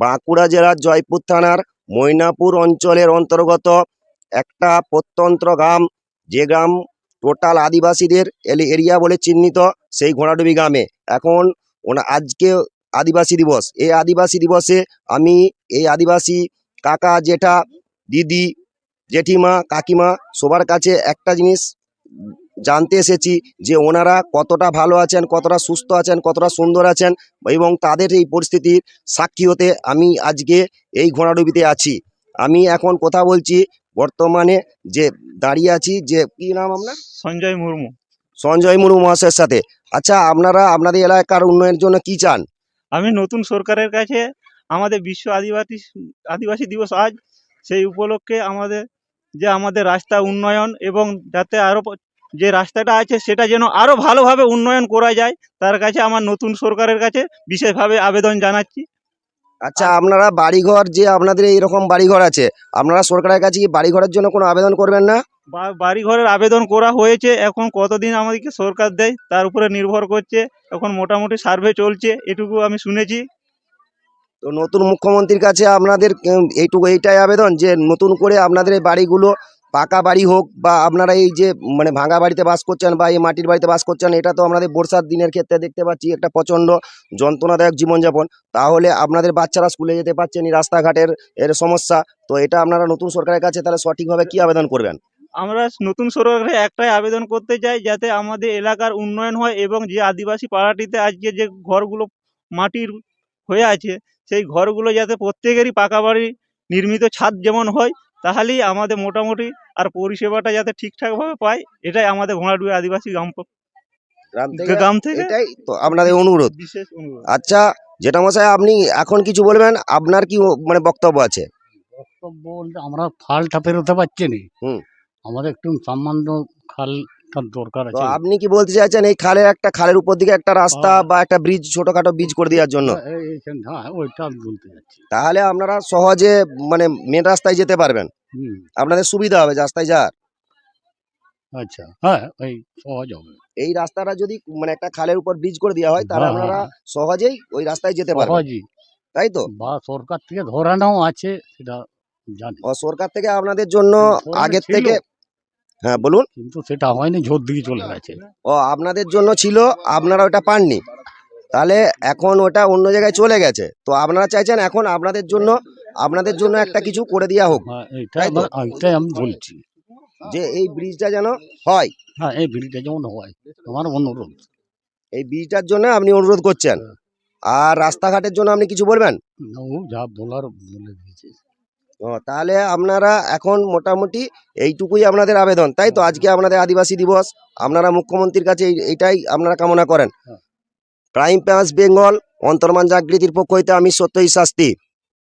বাঁকুড়া জেলার জয়পুর থানার মৈনাপুর অঞ্চলের অন্তর্গত একটা প্রত্যন্ত গ্রাম, যে গ্রাম টোটাল আদিবাসীদের এরিয়া বলে চিহ্নিত, সেই ঘোড়াডুবি গ্রামে এখন আজকে আদিবাসী দিবস। এই আদিবাসী দিবসে আমি এই আদিবাসী কাকা, জেঠা, দিদি, জেঠিমা, কাকিমা সবার কাছে একটা জিনিস জানতে এসেছি যে ওনারা কতটা ভালো আছেন, কতটা সুস্থ আছেন, কতটা সুন্দর আছেন, এবং তাদের এই পরিস্থিতির সাক্ষী হতে আমি আজকে এই ঘোড়াডুবিতে আছি। আমি এখন কথা বলছি বর্তমানে যে দাঁড়িয়ে আছি, যে কি নাম আপনার? সঞ্জয় মুর্মু। সঞ্জয় মুর্মু মহাশয়ের সাথে। আচ্ছা, আপনারা আপনাদের এলাকার উন্নয়নের জন্য কি চান? আমি নতুন সরকারের কাছে আমাদের বিশ্ব আদিবাসী দিবস আজ, সেই উপলক্ষে আমাদের রাস্তা উন্নয়ন এবং যাতে আরও যে রাস্তাটা আছে সেটা যেন আরও ভালোভাবে উন্নয়ন করা যায়, তার কাছে আমার নতুন সরকারের কাছে বিশেষভাবে আবেদন জানাচ্ছি। আচ্ছা, আপনারা বাড়িঘর, যে আপনাদের এইরকম বাড়িঘর আছে, আপনারা সরকারের কাছে কি বাড়িঘরের জন্য কোনো আবেদন করবেন না? বাড়িঘরের আবেদন করা হয়েছে, এখন কতদিন আমাদেরকে সরকার দেয় তার উপরে নির্ভর করছে। এখন মোটামুটি সার্ভে চলছে, এটুকু আমি শুনেছি। তো নতুন মুখ্যমন্ত্রীর কাছে আপনাদের এইটাই আবেদন যে নতুন করে আপনাদের এই বাড়িগুলো পাকা বাড়ি হোক, বা আপনারা এই যে ভাঙা বাড়িতে বাস করছেন বা এই মাটির বাড়িতে বাস করছেন, এটা তো আমাদের বর্ষার দিনের ক্ষেত্রে দেখতে পাচ্ছি একটা প্রচণ্ড যন্ত্রণাদায়ক জীবনযাপন। তাহলে আপনাদের বাচ্চারা স্কুলে যেতে পারছেন, এই রাস্তাঘাটের সমস্যা। তো এটা আপনারা নতুন সরকারের কাছে তাহলে সঠিকভাবে কি আবেদন করবেন? আমরা নতুন সরকারে একটাই আবেদন করতে চাই, যাতে আমাদের এলাকার উন্নয়ন হয় এবং যে আদিবাসী পাড়াটিতে আজকে যে ঘরগুলো মাটির হয়ে আছে, সেই ঘরগুলো যাতে প্রত্যেকেরই পাকা বাড়ি নির্মিত ছাদ যেমন হয়, তাহলেই আমাদের মোটামুটি আর পরিষেবাটা যাতে ঠিকঠাকভাবে পায়, এটাই আমাদের ঘোড়াডুবি আদিবাসী গ্রাম থেকে এটাই তো আপনাদের অনুরোধ। বিশেষ অনুরোধ। আচ্ছা, যেটা মশাই আপনি এখন কিছু বলবেন, আপনার কি বক্তব্য আছে? বক্তব্য বলতে আমরা খালটা পেরোতে পারছি না। আমাদের একটু সামান্য খালটার দরকার তো আছে। আপনি কি বলতে চাইছেন এই খালের উপর দিকে একটা রাস্তা বা একটা ব্রিজ, ছোটখাটো ব্রিজ করে দেওয়ার জন্য? হ্যাঁ, ওইটা বলতে যাচ্ছি। তাহলে আপনারা সহজে মেন রাস্তায় যেতে পারবেন, আপনাদের সুবিধা হবে রাস্তায় যাওয়ার। আচ্ছা, হ্যাঁ, ওই সহজ হবে। এই রাস্তাটা যদি একটা খালের উপর ব্রিজ করে দেওয়া হয়, তাহলে আপনারা সহজেই ওই রাস্তায় যেতে পারবেন, তাই তো? বা সরকার থেকে ধরানোও আছে, সেটা জানি। সরকার থেকে আপনাদের জন্য আগের ছিল, থেকে, হ্যাঁ বলুন। কিন্তু সেটা হয়নি, ঝোর দিকে চলে গেছে। আপনাদের জন্য ছিল, আপনারা ওটা পাননি, তাহলে এখন ওটা অন্য জায়গায় চলে গেছে। তো আপনারা চাইছেন এখন আপনাদের জন্য একটা কিছু করে দেওয়া হোক, এইটাই আমি বলছি, যে এই ব্রিজটা যেন হয়। হ্যাঁ, এই ব্রিজটা যেমন হয় আমার অনুরোধ। এই ব্রিজটার জন্য আপনি অনুরোধ করছেন, আর রাস্তাঘাটের জন্য আপনি কিছু বলবেন? যা বলার বলে দিয়েছে। তাহলে আপনারা এখন মোটামুটি এইটুকুই আপনাদের আবেদন, তাই তো? আজকে আপনাদের আদিবাসী দিবস, আপনারা মুখ্যমন্ত্রীর কাছে এইটাই আপনারা কামনা করেন। ক্রাইম প্যান্স বেঙ্গল, অন্তর্মান জাগৃতির পক্ষ হইতে আমি সত্যই শাস্তি।